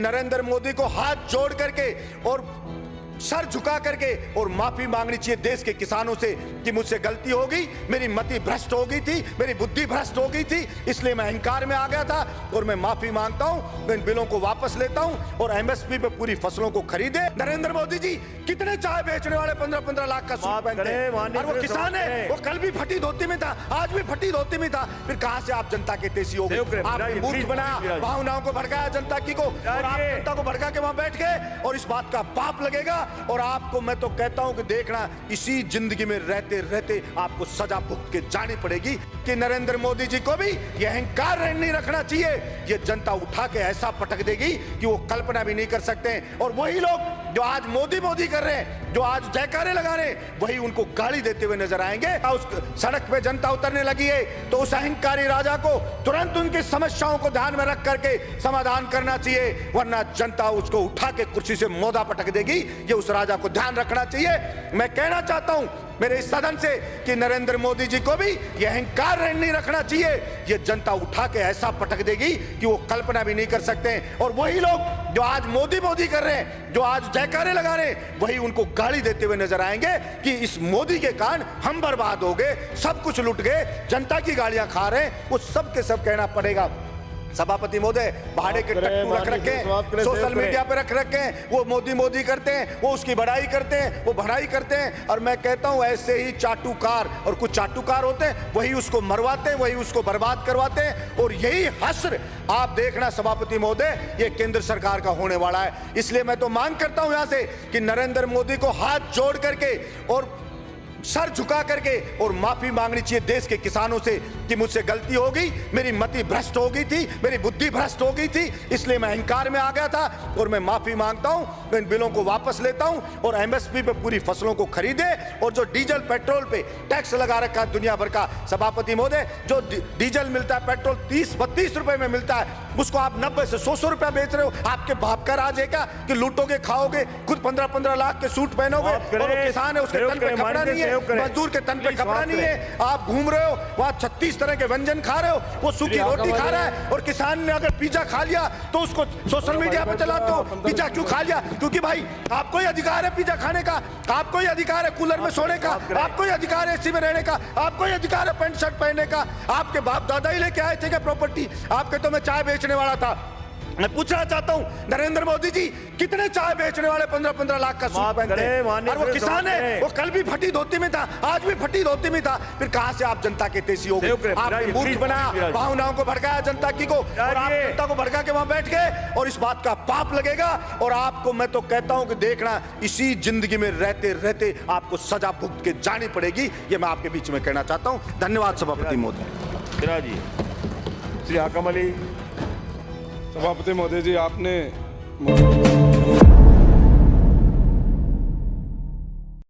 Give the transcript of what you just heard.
नरेंद्र मोदी को हाथ जोड़ करके और सर झुका करके और माफी मांगनी चाहिए देश के किसानों से कि मुझसे गलती हो गई, मेरी मति भ्रष्ट हो गई थी, मेरी बुद्धि भ्रष्ट हो गई थी, इसलिए मैं अहंकार में आ गया था और मैं माफी मांगता हूं। मैं इन बिलों को वापस लेता हूं और एमएसपी पे पूरी फसलों को खरीदे। नरेंद्र मोदी जी कितने चाय बेचने वाले 15-15 लाख का सूट पहनते हैं और वो किसान है, वो कल भी फटी धोती में था, आज भी फटी धोती में था। फिर कहां से आप जनता के तेजी हो गए? आपने मूर्ख बनाया, भावनाओं को भड़काया जनता की को, और आप जनता को भड़का के वहां बैठ गए और इस बात का पाप लगेगा। और आपको मैं तो कहता हूं कि देखना, इसी जिंदगी में रहते रहते आपको सजा भुगत के जानी पड़ेगी कि नरेंद्र मोदी जी को भी ये अहंकार नहीं रखना चाहिए। ये जनता उठा के ऐसा पटक देगी कि वो कल्पना भी नहीं कर सकते। और वही लोग जो आज मोदी मोदी कर रहे हैं, जो आज जयकारे लगा रहे हैं, वही उनको गाली देते हुए नजर आएंगे। उस सड़क पे जनता उतरने लगी है तो उस अहंकारी राजा को तुरंत उनकी समस्याओं को ध्यान में रख करके समाधान करना चाहिए, वरना जनता उसको उठा के कुर्सी से मोदा पटक देगी। ये उस राजा को ध्यान रखना चाहिए। मैं कहना चाहता हूं मेरे इस सदन से कि नरेंद्र मोदी जी को भी ये अहंकार नहीं रखना चाहिए। ये जनता उठा के ऐसा पटक देगी कि वो कल्पना भी नहीं कर सकते। और वही लोग जो आज मोदी मोदी कर रहे हैं, जो आज जयकारे लगा रहे हैं, वही उनको गाली देते हुए नजर आएंगे कि इस मोदी के कारण हम बर्बाद हो गए, सब कुछ लुट गए, जनता की गालियां खा रहे हैं। वो सब के सब कहना पड़ेगा। सभापति महोदय भाड़े के टट्टू रख रखे हैं, सोशल मीडिया पे रख रखे हैं, वो मोदी मोदी करते हैं, वो उसकी बड़ाई करते हैं, वो भड़ाई करते हैं। और मैं कहता हूं ऐसे ही चाटुकार, और कुछ चाटुकार होते हैं, वही उसको मरवाते हैं, वही उसको बर्बाद करवाते हैं। और यही हश्र आप देखना सभापति महोदय, ये केंद्र सरकार का होने वाला है। इसलिए मैं तो मांग करता हूं यहां से कि नरेंद्र मोदी को हाथ जोड़ करके और सर झुका करके और माफी मांगनी चाहिए देश के किसानों से कि मुझसे गलती हो गई, मेरी मति भ्रष्ट हो गई थी, मेरी बुद्धि भ्रष्ट हो गई थी, इसलिए मैं अहंकार में आ गया था और मैं माफी मांगता हूं। मैं इन बिलों को वापस लेता हूं और एमएसपी पे पूरी फसलों को खरीदे। और जो डीजल पेट्रोल पे टैक्स लगा रखा है दुनिया भर का, सभापति महोदय, जो डीजल मिलता है, पेट्रोल 30-32 रुपए में मिलता है, उसको आप 90 से 100 रुपया बेच रहे हो। आपके बाप का राज है क्या कि लूटोगे, खाओगे, खुद 15-15 लाख के सूट पहनोगे? और किसान है, उसके तन पे कपड़ा नहीं है, मजदूर के तन पे कपड़ा नहीं है, आप घूम रहे हो वहां 36 तरह के व्यंजन खा रहे हो, वो सूखी रोटी खा रहा है। और किसान ने अगर पिज्जा खा लिया तो उसको सोशल मीडिया पे चलाते हो, पिज्जा क्यों खा लिया? क्योंकि भाई आपको ही अधिकार है पिज्जा खाने का, आपको ही अधिकार है कूलर में सोने का, आपको ही अधिकार है एसी में रहने का, आपको ही अधिकार है पैंट शर्ट पहनने का। आपके बाप दादा ही लेके आए थे क्या प्रॉपर्टी? आपके तो मैं चाय बेचने वाला था। मैं पूछना चाहता हूं नरेंद्र मोदी जी कितने चाय बेचने वाले 15-15 लाख का सूट पहनते हैं और वो किसान है, वो कल भी फटी धोती में था, आज भी फटी धोती में था। फिर कहां से आप जनता के तेजी हो गए? आपने मूर्ख बनाया, भावनाओं को भड़काया जनता की को, और आप जनता को भड़का के वहां बैठ गए और इस बात का पाप लगेगा। और आपको मैं तो कहता हूं कि देखना, इसी जिंदगी में रहते रहते आपको सजा भुगत के जानी पड़ेगी। ये मैं आपके बीच में कहना चाहता हूं। धन्यवाद सभापति महोदय। श्री हाकम अली। सभापति महोदय जी, आपने